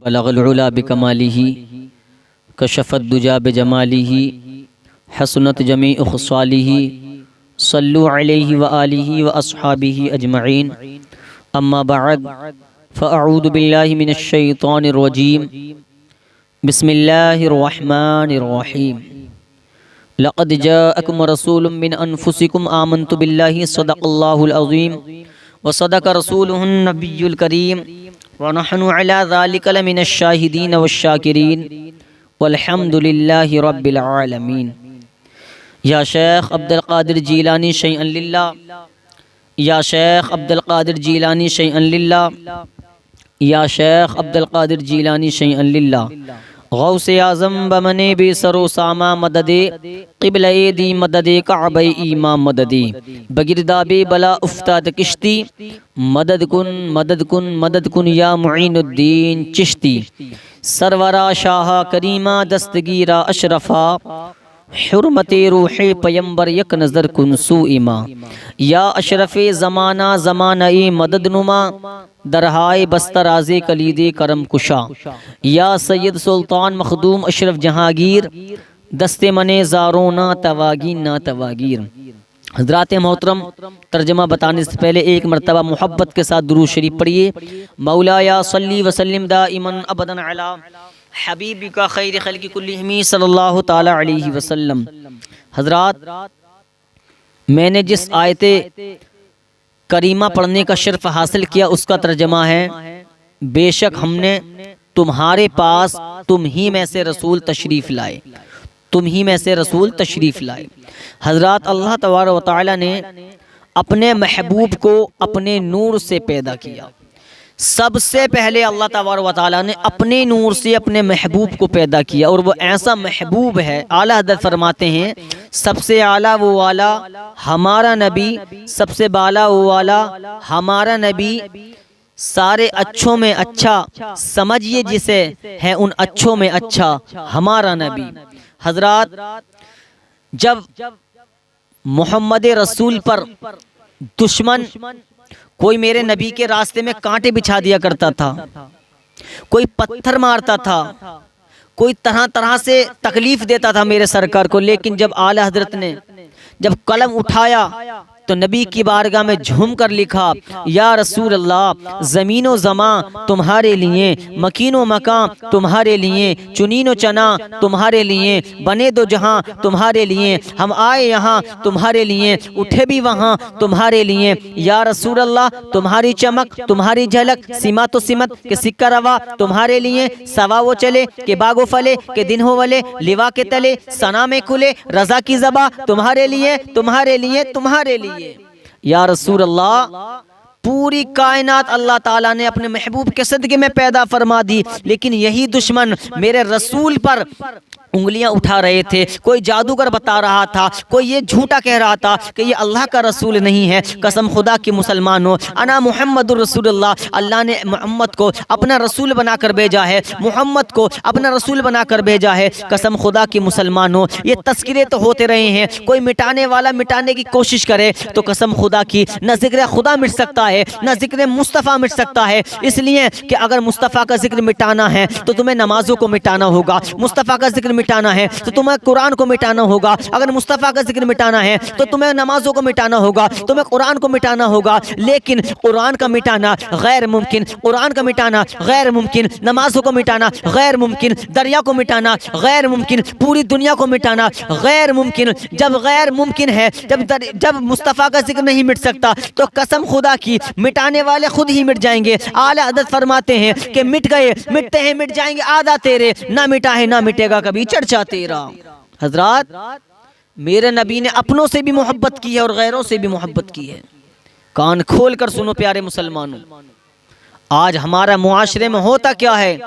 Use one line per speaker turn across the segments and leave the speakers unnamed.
بلغ العلا بکمالہ کشف الدجا بجمالہ حسنت جمیع خصالہ صلوا علیہ وآلہ واصحابہ اجمعین اما بعد فاعوذ باللہ من الشیطان الرجیم بسم اللہ الرحمن الرحیم لقد جاءکم رسول من انفسکم آمنت باللہ صدق اللہ العظیم وصدق رسولہ النبی الکریم ونحن علی ذلک لمن الشاہدین والشاکرین والحمد للہ رب العالمین۔ یا شیخ عبد القادر جیلانی شیئا للہ، یا شیخ عبد القادر جیلانی شیئا للہ، یا شیخ عبد القادر جیلانی شیئا للہ۔ غوث اعظم بمنے بے سر و ساما مددے قبلہ دی مددے کعبہ ایمان مددے بگرداب بلا افتاد کشتی مدد کن مدد کن مدد کن یا معین الدین چشتی۔ سرورا شاہ کریمہ دستگیرہ اشرفا حرمت روح پیمبر یک نظر کن سو ایما۔ یا اشرف زمانہ زمانہ مدد نما درہائے بستراز کلید کرم کشا۔ یا سید سلطان مخدوم اشرف جہانگیر دست منے زارونا تواگین نا تواگیر۔ حضرات محترم، ترجمہ بتانے سے پہلے ایک مرتبہ محبت کے ساتھ درود شریف پڑھیے۔ مولایا صلی وسلم دائما ابدا علی حبیبک خیر خلق کلہم صلی اللہ تعالی علیہ وسلم۔ حضرات، میں نے جس آیت کریمہ پڑھنے کا شرف حاصل کیا اس کا ترجمہ ہے، بے شک ہم نے تمہارے پاس تم ہی میں سے رسول تشریف لائے، تم ہی میں سے رسول تشریف لائے۔ حضرات، اللہ تبارک و تعالی نے اپنے محبوب کو اپنے نور سے پیدا کیا۔ سب سے پہلے اللہ تبارک و تعالی نے اپنے نور سے اپنے محبوب کو پیدا کیا، اور وہ ایسا محبوب ہے، اعلیٰ حضرت فرماتے ہیں سب سے اعلیٰ وہ والا ہمارا نبی، سب سے بالا وہ والا ہمارا نبی، سارے اچھوں میں اچھا سمجھیے جسے ہے ان اچھوں میں اچھا ہمارا نبی۔ حضرات، جب محمد رسول پر دشمن کوئی میرے نبی کے راستے میں کانٹے بچھا دیا کرتا تھا، کوئی پتھر مارتا تھا، کوئی طرح طرح سے تکلیف دیتا تھا میرے سرکار کو، لیکن جب اعلیٰ حضرت نے جب قلم اٹھایا تو نبی کی بارگاہ میں جھوم کر لکھا، یا رسول اللہ، زمین و زمان تمہارے لیے، مکین و مکان تمہارے لیے، چنین و چنا تمہارے لیے، بنے دو جہاں تمہارے لیے، ہم آئے یہاں تمہارے لیے، اٹھے بھی وہاں تمہارے لیے۔ یا رسول اللہ، تمہاری چمک تمہاری جھلک سمت و سمت کہ سکہ روا تمہارے لیے، سوا وہ چلے کہ باغ و پھلے کہ دن ہو ولے، لوا کے تلے ثنا میں کھلے، رضا کی زباں تمہارے لیے تمہارے لیے تمہارے لیے۔ یا رسول اللہ، پوری کائنات اللہ تعالیٰ نے اپنے محبوب کے صدقے میں پیدا فرما دی، لیکن یہی دشمن میرے رسول پر انگلیاں اٹھا رہے تھے۔ کوئی جادوگر بتا رہا تھا، کوئی یہ جھوٹا کہہ رہا تھا کہ یہ اللہ کا رسول نہیں ہے۔ قسم خدا کی مسلمانوں، انا محمد الرسول اللہ، اللہ نے محمد کو اپنا رسول بنا کر بھیجا ہے، محمد کو اپنا رسول بنا کر بھیجا ہے۔ قسم خدا کی مسلمانوں، یہ تذکرے تو ہوتے رہے ہیں، کوئی مٹانے والا مٹانے کی کوشش کرے تو قسم خدا کی نہ ذکر خدا مٹ سکتا ہے نہ ذکر مصطفیٰ مٹ سکتا ہے، اس لیے کہ اگر مصطفیٰ کا ذکر مٹانا ہے تو تمہیں نمازوں کو مٹانا ہوگا، مصطفیٰ کا ذکر مٹانا ہے تو تمہیں قرآن کو مٹانا ہوگا، اگر مصطفیٰ کا ذکر مٹانا ہے تو تمہیں نمازوں کو مٹانا ہوگا، تمہیں قرآن کو مٹانا ہوگا۔ لیکن قرآن کا مٹانا غیر ممکن، قرآن کا مٹانا غیر ممکن، نمازوں کو مٹانا غیر ممکن، دریا کو مٹانا غیر ممکن، پوری دنیا کو مٹانا غیر ممکن۔ جب غیر ممکن ہے، جب مصطفیٰ کا ذکر نہیں مٹ سکتا تو قسم خدا کی مٹانے والے خود ہی مٹ جائیں گے۔ اعلیٰ حضرت فرماتے ہیں کہ مٹ گئے مٹتے ہیں مٹ جائیں گے آدھا تیرے، نہ مٹا ہے نہ مٹے گا کبھی چرچا تیرا۔ حضرات، میرے نبی نے اپنوں سے بھی محبت کی ہے اور غیروں سے بھی محبت کی ہے۔ کان کھول کر سنو پیارے مسلمانوں، آج ہمارا معاشرے میں ہوتا کیا ہے؟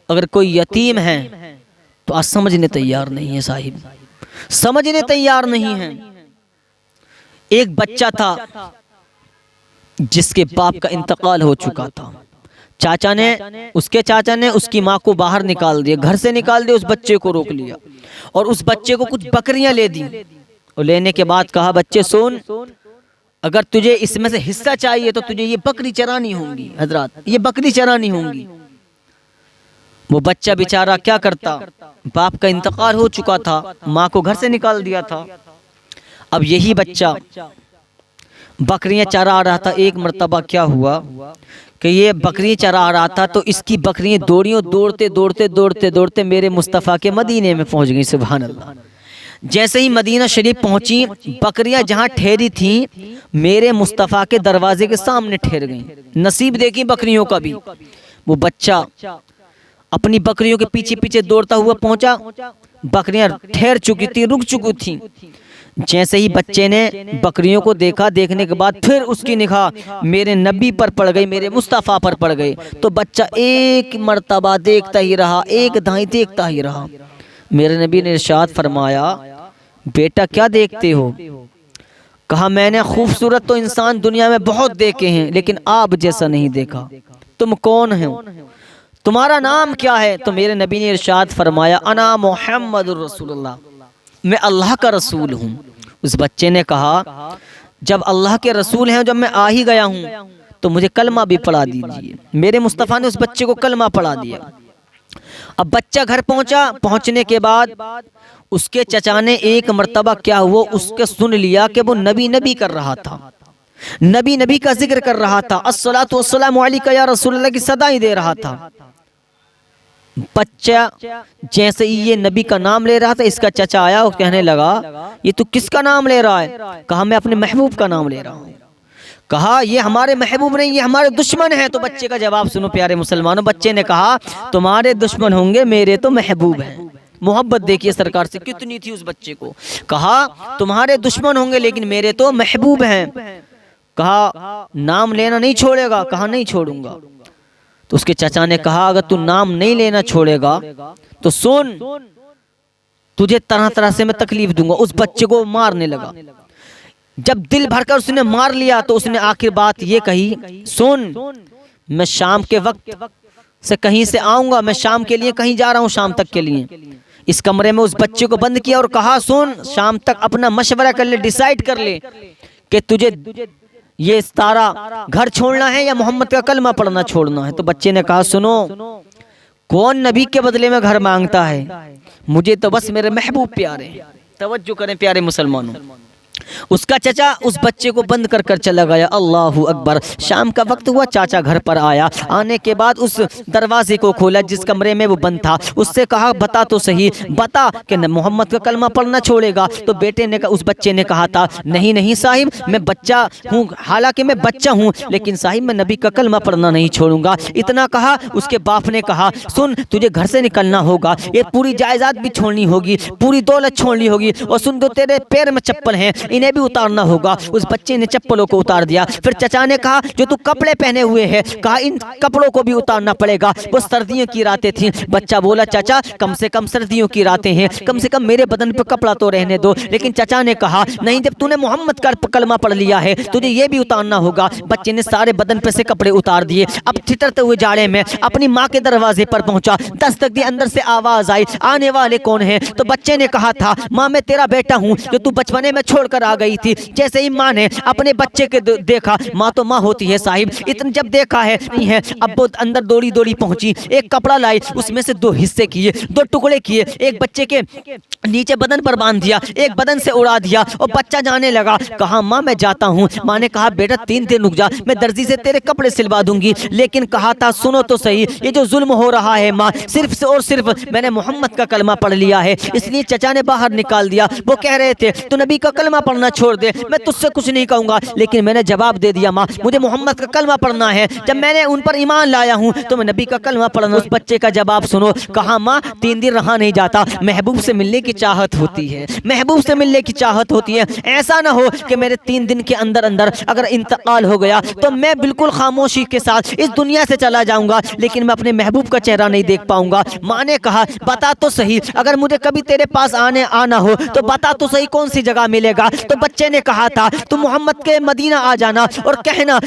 اگر کوئی یتیم ہے تو آج سمجھنے تیار نہیں ہے، صاحب سمجھنے تیار نہیں ہے۔ ایک بچہ تھا جس کے باپ کا انتقال ہو چکا تھا، اس کے چاچا نے اس کی ماں کو باہر نکال دیا، گھر سے نکال دیا، اس بچے کو روک لیا اور اس بچے کو کچھ بکریاں لے دی، اور لینے کے بعد کہا بچے سن، اگر تجھے اس میں سے حصہ چاہیے تو تجھے یہ بکری چرانی ہوں گی، حضرات یہ بکری چرانی ہوں گی۔ وہ بچہ بیچارہ کیا کرتا، باپ کا انتقال ہو چکا تھا، ماں کو گھر سے نکال دیا تھا۔ اب یہی بچہ بکریاں چرا رہا تھا۔ ایک مرتبہ کیا ہوا کہ یہ بکریاں چرا رہا تھا تو اس کی بکریاں دوڑتے میرے مصطفیٰ کے مدینے میں پہنچ گئیں۔ سبحان اللہ۔ جیسے ہی مدینہ شریف پہنچی، بکریاں جہاں ٹھہری تھیں میرے مصطفیٰ کے دروازے کے سامنے ٹھہر گئیں۔ نصیب دیکھی بکریوں کا بھی۔ وہ بچہ اپنی بکریوں کے پیچھے پیچھے دوڑتا ہوا پہنچا، بکریاں ٹھہر چکی تھی، رک چکی تھیں۔ جیسے ہی بچے نے بکریوں کو دیکھا، دیکھنے کے بعد پھر اس کی نگاہ میرے نبی پر پڑ گئی، میرے مصطفیٰ پر پڑ گئی، تو بچہ ایک مرتبہ دیکھتا ہی رہا، ایک دھائیں دیکھتا ہی رہا۔ میرے نبی نے ارشاد فرمایا، بیٹا کیا دیکھتے ہو؟ کہا میں نے خوبصورت تو انسان دنیا میں بہت دیکھے ہیں لیکن آپ جیسا نہیں دیکھا۔ تم کون ہو؟ تمہارا نام کیا ہے؟ تو میرے نبی نے ارشاد فرمایا، انا محمد الرسول اللہ، میں اللہ کا رسول ہوں۔ اس بچے نے کہا، جب اللہ کے رسول ہیں، جب میں آ ہی گیا ہوں تو مجھے کلمہ بھی پڑھا دیجیے۔ میرے مصطفیٰ نے اس بچے کو کلمہ پڑھا دیا۔ اب بچہ گھر پہنچا، پہنچنے کے بعد اس کے چچا نے ایک مرتبہ کیا ہوا، اس کے سن لیا کہ وہ نبی کر رہا تھا، نبی کا ذکر کر رہا تھا، الصلاۃ والسلام علیک یا رسول اللہ کی صدائیں دے رہا تھا۔ بچہ جیسے ہی یہ نبی کا نام لے رہا تھا، اس کا چچا آیا اور کہنے لگا، یہ تو کس کا نام لے رہا ہے؟ کہا میں اپنے محبوب کا نام لے رہا ہوں۔ کہا یہ ہمارے محبوب نہیں، یہ ہمارے دشمن ہیں۔ تو بچے کا جواب سنو پیارے مسلمانوں، بچے نے کہا تمہارے دشمن ہوں گے، میرے تو محبوب ہیں۔ محبت دیکھیے سرکار سے کتنی تھی اس بچے کو۔ کہا تمہارے دشمن ہوں گے لیکن میرے تو محبوب ہیں۔ کہا نام لینا نہیں چھوڑے گا؟ کہا نہیں چھوڑوں گا۔ تو اس کے چچا نے کہا اگر تو نام نہیں لینا چھوڑے گا تو سن، تجھے طرح طرح سے میں تکلیف دوں گا۔ اس بچے کو مارنے لگا۔ جب دل بھر کر اس نے مار لیا تو اس نے آخر بات یہ کہی، سن میں شام کے وقت سے کہیں سے آؤں گا، میں شام کے لیے کہیں جا رہا ہوں، شام تک کے لیے۔ اس کمرے میں اس بچے کو بند کیا اور کہا سن، شام تک اپنا مشورہ کر لے، ڈیسائیڈ کر لے کہ تجھے یہ ستارہ گھر چھوڑنا ہے یا محمد کا کلمہ پڑھنا چھوڑنا ہے۔ تو بچے نے کہا سنو، کون نبی کے بدلے میں گھر مانگتا ہے؟ مجھے تو بس میرے محبوب پیارے ہیں۔ توجہ کریں پیارے مسلمانوں، اس کا چچا اس بچے کو بند کر کر چلا گیا۔ اللہ اکبر۔ شام کا وقت ہوا، چاچا گھر پر آیا۔ آنے کے بعد اس دروازے کو کھولا جس کمرے میں وہ بند تھا، اس سے کہا بتا تو صحیح، بتا کہ محمد کا کلمہ پڑھنا چھوڑے گا؟ تو بیٹے نے اس بچے نے کہا تھا نہیں صاحب، میں بچہ ہوں، حالانکہ میں بچہ ہوں لیکن صاحب میں نبی کا کلمہ پڑھنا نہیں چھوڑوں گا۔ اتنا کہا، اس کے باپ نے کہا سن تجھے گھر سے نکلنا ہوگا، یہ پوری جائیداد بھی چھوڑنی ہوگی، پوری دولت چھوڑنی ہوگی، اور سن تو تیرے پیر میں چپل ہیں، انہیں بھی اتارنا ہوگا۔ اس بچے نے چپلوں کو اتار دیا۔ پھر چچا نے کہا جو تو کپڑے پہنے ہوئے ہیں، کہا ان کپڑوں کو بھی اتارنا پڑے گا، وہ سردیوں کی راتیں تھیں۔ بچہ بولا چچا کم سے کم سردیوں کی راتیں ہیں، کم سے کم میرے بدن پہ کپڑا تو رہنے دو۔ لیکن چچا نے کہا نہیں، جب تو نے محمد کا کلمہ پڑھ لیا ہے تجھے یہ بھی اتارنا ہوگا۔ بچے نے سارے بدن پہ سے کپڑے اتار دیے۔ اب ٹھٹرتے ہوئے جاڑے میں اپنی ماں کے دروازے پر پہنچا، دستک دی، اندر سے آواز آئی آنے والے کون ہیں؟ تو بچے نے کہا تھا ماں میں تیرا بیٹا ہوں جو تو بچپنے میں چھوڑ کر آ گئی تھی۔ جیسے ہی ماں نے اپنے بچے کے دیکھا، ماں تو ماں ہوتی ہے صاحب، اتنے جب دیکھا ہے نہیں ہے، اب وہ اندر دوڑی دوڑی پہنچی، ایک کپڑا لائی، اس میں سے دو حصے کیے، دو ٹکڑے کیے، ایک بچے کے نیچے بدن پر باندھ دیا، ایک بدن سے اڑا دیا، اور بچہ جانے لگا۔ کہا ماں میں جاتا ہوں۔ ماں نے کہا بیٹا 3 دن رک جا، میں درزی سے تیرے کپڑے سلوا دوں گی۔ لیکن کہا تھا سنو تو صحیح، یہ جو ظلم ہو رہا ہے ماں، صرف سے اور صرف میں نے محمد کا کلمہ پڑھ لیا ہے، اس لیے چچا نے باہر نکال دیا۔ وہ کہہ رہے تھے تو نبی کا کلمہ پڑھنا چھوڑ دے، میں تجھ سے کچھ نہیں کہوں گا، لیکن میں نے جواب دے دیا ماں مجھے محمد کا کلمہ پڑھنا ہے، جب میں نے ان پر ایمان لایا ہوں تو میں نبی کا کلمہ پڑھنا۔ اس بچے کا جواب سنو، کہا ماں 3 دن رہا نہیں جاتا، محبوب سے ملنے کی چاہت ہوتی ہے، محبوب سے ملنے کی چاہت ہوتی ہے۔ ایسا نہ ہو کہ میرے 3 دن کے اندر اندر اگر انتقال ہو گیا تو میں بالکل خاموشی کے ساتھ اس دنیا سے چلا جاؤں گا، لیکن میں اپنے محبوب کا چہرہ نہیں دیکھ پاؤں گا۔ ماں نے کہا بتا تو صحیح، اگر مجھے کبھی تیرے پاس آنا ہو تو بتا تو صحیح کون سی جگہ ملے گا؟ تو بچے نے کہا تھا تو محمد کے مدینہ آ جانا اور کہنا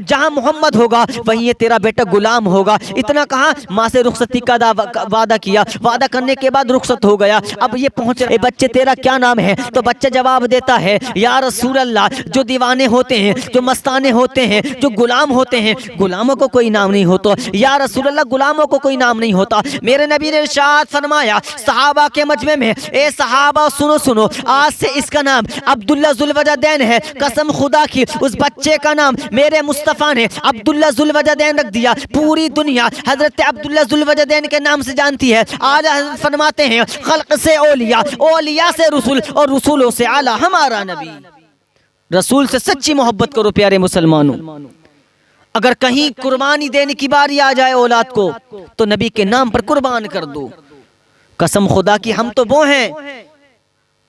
جہاں محمد ہوگا وہیں یہ تیرا بیٹا غلام ہوگا۔ اتنا کہا، ماں سے رخصتی کا وعدہ کیا، وعدہ کرنے کے بعد رخصت ہو گیا۔ اب یہ پہنچ رہے، بچے تیرا کیا نام ہے؟ تو بچہ جواب دیتا ہے، یا رسول اللہ، جو دیوانے ہوتے ہیں، جو مستانے ہوتے ہیں، جو غلام ہوتے ہیں، غلاموں کو کوئی نام نہیں ہوتا۔ یا رسول اللہ، غلاموں کو کوئی نام نہیں ہوتا۔ میرے نبی نے ارشاد فرمایا صحابہ کے مجمع میں، اے صحابہ سنو، آج سے اس کا نام عبداللہ ذوالوجدین ہے۔ قسم خدا کی، اس بچے کا نام میرے مصطفیٰ نے عبداللہ ذوالوجدین رکھ دیا۔ پوری دنیا حضرت عبداللہ ذوالوجدین کے نام سے جانتی ہے۔ آج حضرت فرماتے ہیں، خلق سے اولیاء، اولیاء سے رسول، اور رسولوں سے اعلیٰ ہمارا نبی۔ رسول سے سچی محبت کرو پیارے مسلمانوں۔ اگر کہیں قربانی دینے کی باری آ جائے اولاد کو تو نبی کے نام پر قربان کر دو۔ قسم خدا کی، ہم تو وہ ہیں،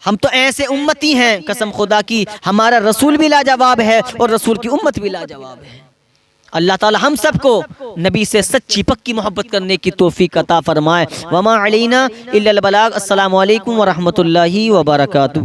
ہم تو ایسے امتی ہیں، قسم خدا کی ہمارا رسول بھی لاجواب ہے اور رسول کی امت بھی لاجواب ہے۔ اللہ تعالی ہم سب کو نبی سے سچی پکی محبت کرنے کی توفیق عطا فرمائے۔ وما علینا الا البلاغ۔ السلام علیکم ورحمۃ اللہ وبرکاتہ۔